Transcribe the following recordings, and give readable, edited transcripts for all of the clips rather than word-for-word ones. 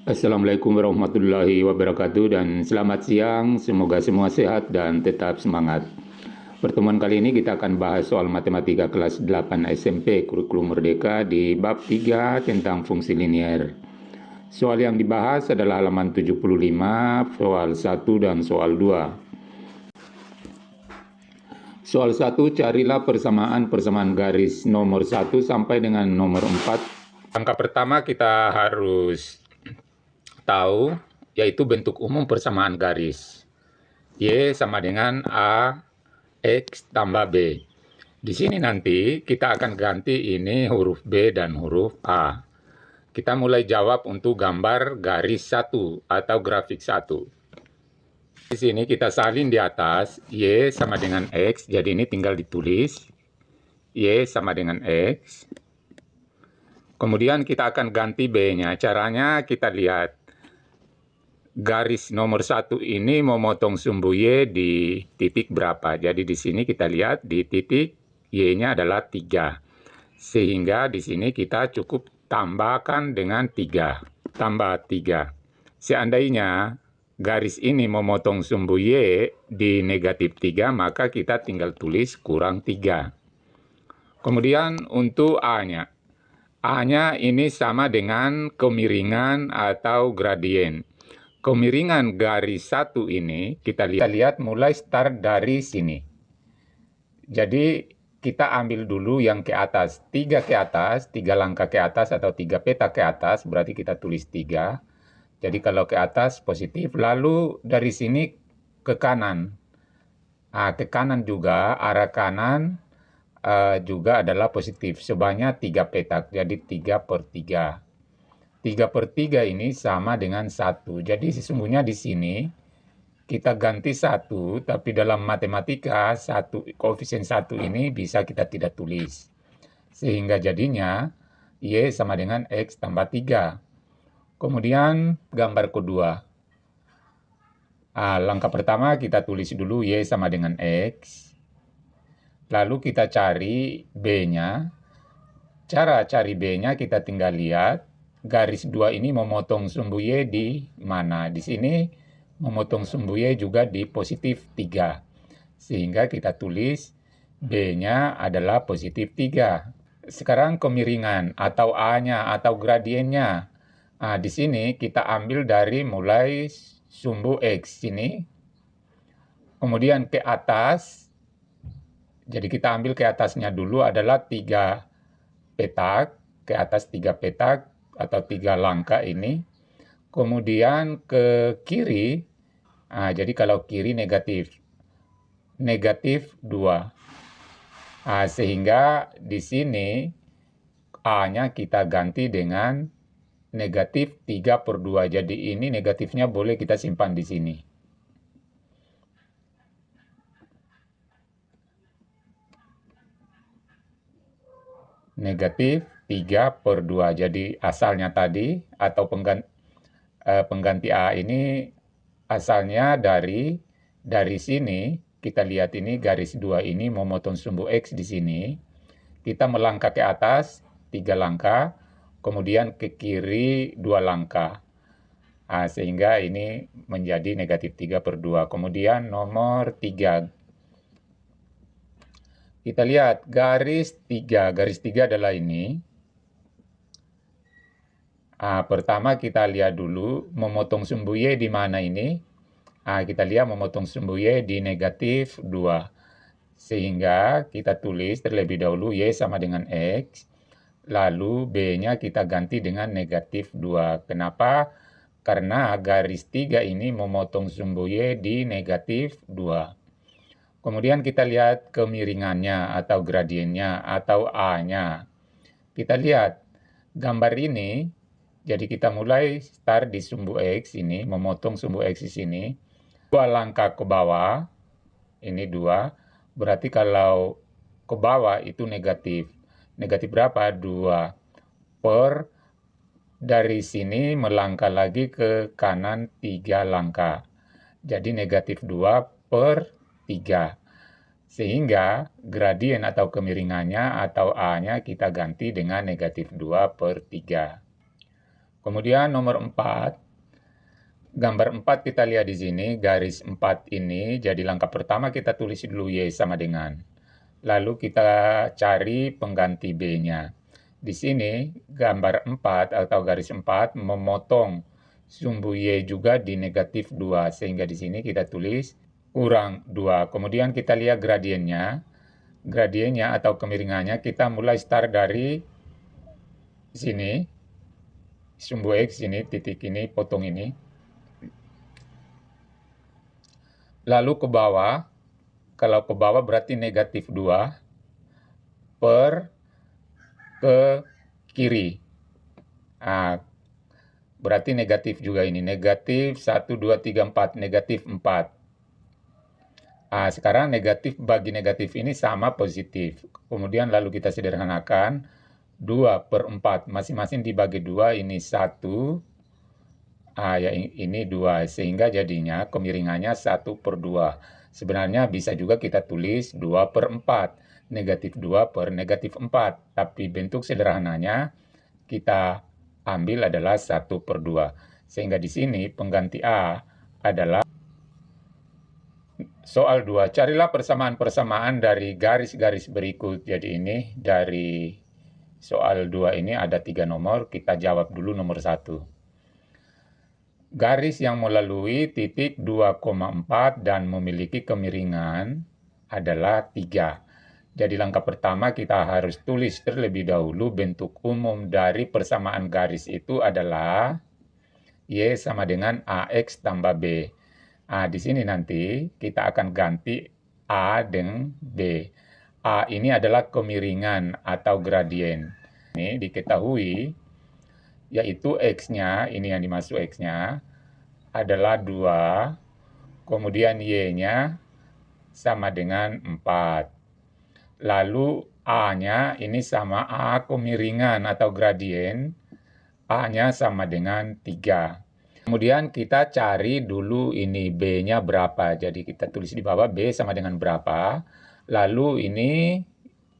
Assalamualaikum warahmatullahi wabarakatuh dan selamat siang, semoga semua sehat dan tetap semangat. Pertemuan kali ini kita akan bahas soal matematika kelas 8 SMP kurikulum Merdeka di bab 3 tentang fungsi linier. Soal yang dibahas adalah halaman 75, soal 1 dan soal 2. Soal 1, carilah persamaan garis nomor 1 sampai dengan nomor 4. Langkah pertama kita harus tahu, yaitu bentuk umum persamaan garis. Y sama dengan A X tambah B. Di sini nanti kita akan ganti ini huruf B dan huruf A. Kita mulai jawab untuk gambar garis 1 atau grafik 1. Di sini kita salin di atas, Y sama dengan X, jadi ini tinggal ditulis. Y sama dengan X. Kemudian kita akan ganti B-nya. Caranya kita lihat. Garis nomor 1 ini memotong sumbu Y di titik berapa. Jadi di sini kita lihat di titik Y-nya adalah 3. Sehingga di sini kita cukup tambahkan dengan 3. Tambah 3. Seandainya garis ini memotong sumbu Y di negatif 3, maka kita tinggal tulis kurang 3. Kemudian untuk A-nya. A-nya ini sama dengan kemiringan atau gradien. Kemiringan garis 1 ini kita lihat mulai start dari sini. Jadi kita ambil dulu yang ke atas, 3 ke atas, 3 langkah ke atas atau 3 peta ke atas, berarti kita tulis 3. Jadi kalau ke atas positif, lalu dari sini ke kanan. Ke kanan juga, arah kanan juga adalah positif, sebanyak 3 petak, jadi 3 per 3. 3 per 3 ini sama dengan 1. Jadi sesungguhnya di sini kita ganti 1, tapi dalam matematika koefisien 1 ini bisa kita tidak tulis. Sehingga jadinya Y sama dengan X tambah 3. Kemudian gambar kedua. Langkah pertama kita tulis dulu Y sama dengan X. Lalu kita cari B-nya. Cara cari B-nya kita tinggal lihat. Garis 2 ini memotong sumbu Y di mana? Di sini memotong sumbu Y juga di positif 3. Sehingga kita tulis B-nya adalah positif 3. Sekarang kemiringan atau A-nya atau gradiennya. Di sini kita ambil dari mulai sumbu X sini. Kemudian ke atas. Jadi kita ambil ke atasnya dulu adalah 3 petak. Ke atas 3 petak. Atau 3 langkah ini. Kemudian ke kiri, jadi kalau kiri negatif 2. Sehingga di sini A-nya kita ganti dengan negatif 3 per 2. Jadi ini negatifnya boleh kita simpan di sini. Negatif 3 per 2. Jadi asalnya tadi atau pengganti A ini asalnya dari sini. Kita lihat ini garis 2 ini memotong sumbu X di sini. Kita melangkah ke atas 3 langkah. Kemudian ke kiri 2 langkah. Sehingga ini menjadi negatif 3 per 2. Kemudian nomor 3. Kita lihat garis 3. Garis 3 adalah ini. Pertama kita lihat dulu memotong sumbu Y di mana ini. Kita lihat memotong sumbu Y di negatif 2. Sehingga kita tulis terlebih dahulu Y sama dengan X. Lalu B-nya kita ganti dengan negatif 2. Kenapa? Karena garis 3 ini memotong sumbu Y di negatif 2. Kemudian kita lihat kemiringannya atau gradiennya atau A-nya. Kita lihat gambar ini. Jadi kita mulai start di sumbu X ini, memotong sumbu X di sini. 2 langkah ke bawah, ini 2. Berarti kalau ke bawah itu negatif. Negatif berapa? 2 per, dari sini melangkah lagi ke kanan 3 langkah. Jadi negatif 2 per 3. Sehingga gradien atau kemiringannya atau A-nya kita ganti dengan negatif 2 per 3. Kemudian nomor 4, gambar 4 kita lihat di sini, garis 4 ini, jadi langkah pertama kita tulis dulu Y sama dengan. Lalu kita cari pengganti B-nya. Di sini, gambar 4 atau garis 4 memotong sumbu Y juga di negatif 2, sehingga di sini kita tulis kurang 2. Kemudian kita lihat gradiennya. Gradiennya atau kemiringannya, kita mulai start dari sini, sumbu X ini, titik ini, potong ini. Lalu ke bawah, kalau ke bawah berarti negatif 2 per ke kiri. Nah, berarti negatif juga ini, negatif 1, 2, 3, 4, negatif 4. Nah, sekarang negatif bagi negatif ini sama positif. Kemudian lalu kita sederhanakan, 2 per 4, masing-masing dibagi 2, ini 1, ya ini 2, sehingga jadinya kemiringannya 1 per 2. Sebenarnya bisa juga kita tulis 2 per 4, negatif 2 per negatif 4, tapi bentuk sederhananya kita ambil adalah 1 per 2. Sehingga di sini pengganti A adalah soal 2, carilah persamaan-persamaan dari garis-garis berikut. Jadi ini dari soal 2 ini ada 3 nomor, kita jawab dulu nomor 1. Garis yang melalui titik 2,4 dan memiliki kemiringan adalah 3. Jadi langkah pertama kita harus tulis terlebih dahulu bentuk umum dari persamaan garis itu adalah Y sama dengan AX tambah B. Nah, di sini nanti kita akan ganti A dengan B. A ini adalah kemiringan atau gradien. Ini diketahui, yaitu X-nya, ini yang dimaksud X-nya, adalah 2, kemudian Y-nya sama dengan 4. Lalu A-nya ini sama A kemiringan atau gradien, A-nya sama dengan 3. Kemudian kita cari dulu ini B-nya berapa. Jadi kita tulis di bawah B sama dengan berapa. Lalu ini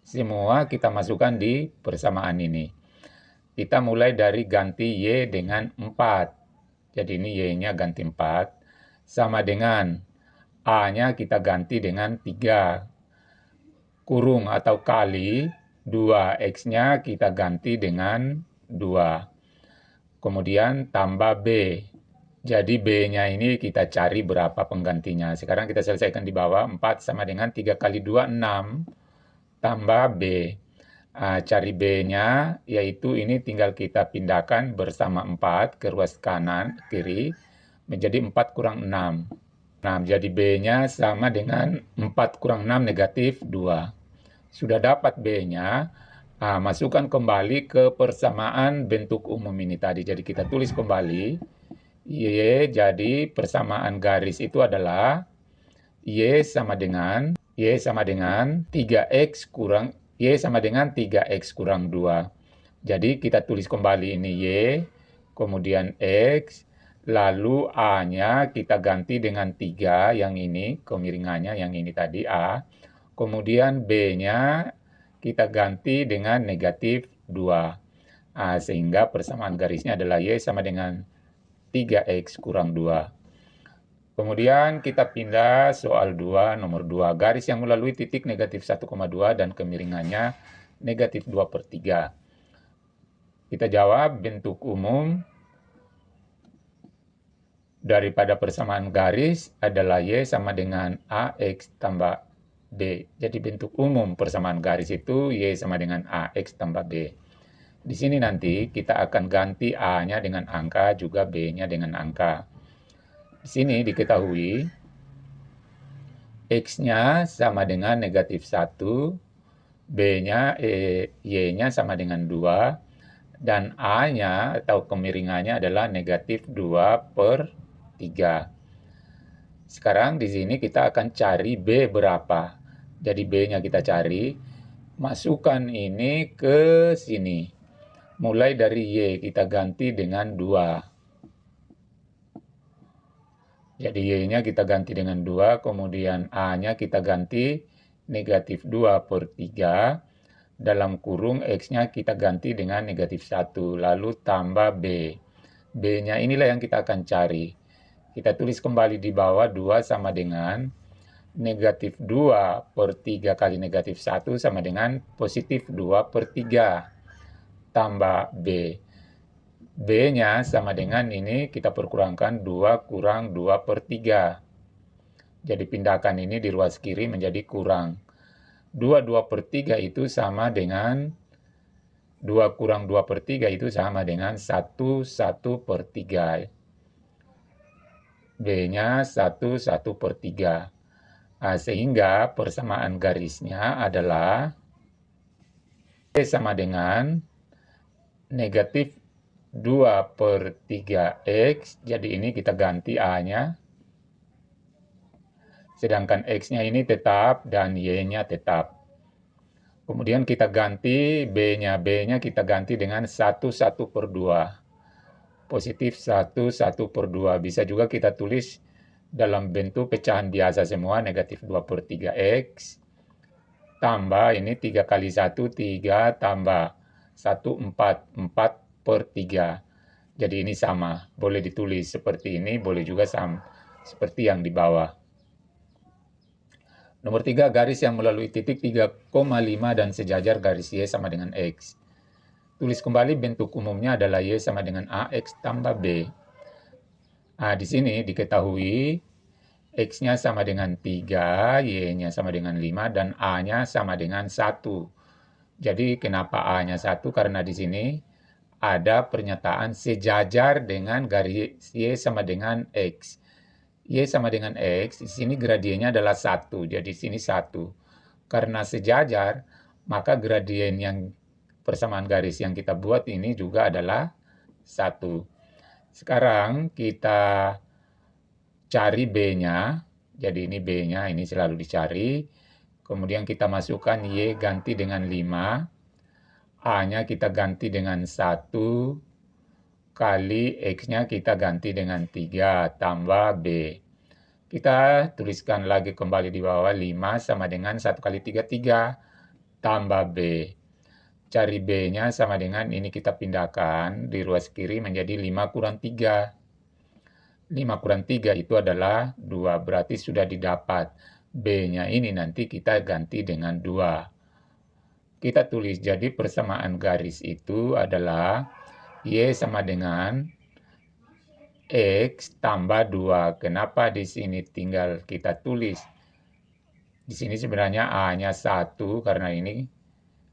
semua kita masukkan di persamaan ini. Kita mulai dari ganti Y dengan 4. Jadi ini Y-nya ganti 4. Sama dengan A-nya kita ganti dengan 3. Kurung atau kali 2. X-nya kita ganti dengan 2. Kemudian tambah B. Jadi B-nya ini kita cari berapa penggantinya. Sekarang kita selesaikan di bawah. 4 sama dengan 3 kali 2, 6. Tambah B. Cari B-nya, yaitu ini tinggal kita pindahkan bersama 4 ke ruas kanan, kiri. Menjadi 4 kurang 6. Nah, jadi B-nya sama dengan 4 kurang 6 negatif 2. Sudah dapat B-nya. Masukkan kembali ke persamaan bentuk umum ini tadi. Jadi kita tulis kembali. Y, jadi persamaan garis itu adalah Y sama dengan 3X kurang Y sama dengan 3X kurang 2. Jadi kita tulis kembali ini Y, kemudian X, lalu A-nya kita ganti dengan 3, yang ini kemiringannya, yang ini tadi A. Kemudian B-nya kita ganti dengan negatif 2. Sehingga persamaan garisnya adalah Y sama dengan 3X kurang 2. Kemudian kita pindah soal 2, nomor 2. Garis yang melalui titik negatif 1,2 dan kemiringannya negatif 2 per 3. Kita jawab bentuk umum daripada persamaan garis adalah Y sama dengan AX tambah B. Jadi bentuk umum persamaan garis itu Y sama dengan AX tambah B. Di sini nanti kita akan ganti A-nya dengan angka, juga B-nya dengan angka. Di sini diketahui X-nya sama dengan negatif 1, B-nya, Y-nya sama dengan 2, dan A-nya atau kemiringannya adalah negatif 2 per 3. Sekarang di sini kita akan cari B berapa. Jadi B-nya kita cari, masukkan ini ke sini. Mulai dari Y kita ganti dengan 2. Jadi Y-nya kita ganti dengan 2, kemudian A-nya kita ganti negatif 2 per 3. Dalam kurung X-nya kita ganti dengan negatif 1, lalu tambah B. B-nya inilah yang kita akan cari. Kita tulis kembali di bawah 2 sama dengan negatif 2 per 3 kali negatif 1 sama dengan positif 2 per 3 tambah B. B-nya sama dengan ini kita perkurangkan 2 kurang 2 per 3. Jadi pindahkan ini di ruas kiri menjadi kurang. 2 per 3 itu sama dengan 2 kurang 2 per 3 itu sama dengan 1 per 3. B-nya 1 per 3. Nah, sehingga persamaan garisnya adalah B sama dengan negatif 2 per 3X. Jadi ini kita ganti A-nya. Sedangkan X-nya ini tetap dan Y-nya tetap. Kemudian kita ganti B-nya kita ganti dengan 1 per 2. Positif 1 per 2. Bisa juga kita tulis dalam bentuk pecahan biasa semua, negatif 2 per 3X. Tambah ini 3 kali 1, 3 tambah 1, 4 per 3. Jadi ini sama. Boleh ditulis seperti ini, boleh juga sama seperti yang di bawah. Nomor 3, garis yang melalui titik 3,5 dan sejajar garis Y sama dengan X. Tulis kembali bentuk umumnya adalah Y sama dengan AX tambah B. Nah, di sini diketahui X-nya sama dengan 3, Y-nya sama dengan 5, dan A-nya sama dengan 1. Jadi kenapa A-nya 1? Karena di sini ada pernyataan sejajar dengan garis Y sama dengan X. Y sama dengan X, di sini gradiennya adalah 1, jadi di sini 1. Karena sejajar, maka gradien yang persamaan garis yang kita buat ini juga adalah 1. Sekarang kita cari B-nya, jadi ini B-nya, ini selalu dicari. Kemudian kita masukkan Y ganti dengan 5, A-nya kita ganti dengan 1, kali X-nya kita ganti dengan 3 tambah B. Kita tuliskan lagi kembali di bawah 5 sama dengan 1 kali 3, 3 tambah B. Cari B-nya sama dengan ini kita pindahkan di ruas kiri menjadi 5 kurang 3. 5 kurang 3 itu adalah 2, berarti sudah didapat. B-nya ini nanti kita ganti dengan 2. Kita tulis jadi persamaan garis itu adalah Y sama dengan X tambah 2. Kenapa di sini tinggal kita tulis? Di sini sebenarnya A-nya 1 karena ini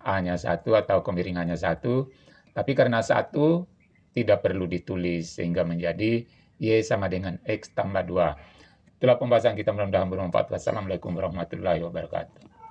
A-nya 1 atau kemiringannya 1. Tapi karena 1 tidak perlu ditulis sehingga menjadi Y sama dengan X tambah 2. Itulah pembahasan kita, mudah-mudahan bermanfaat. Wassalamualaikum warahmatullahi wabarakatuh.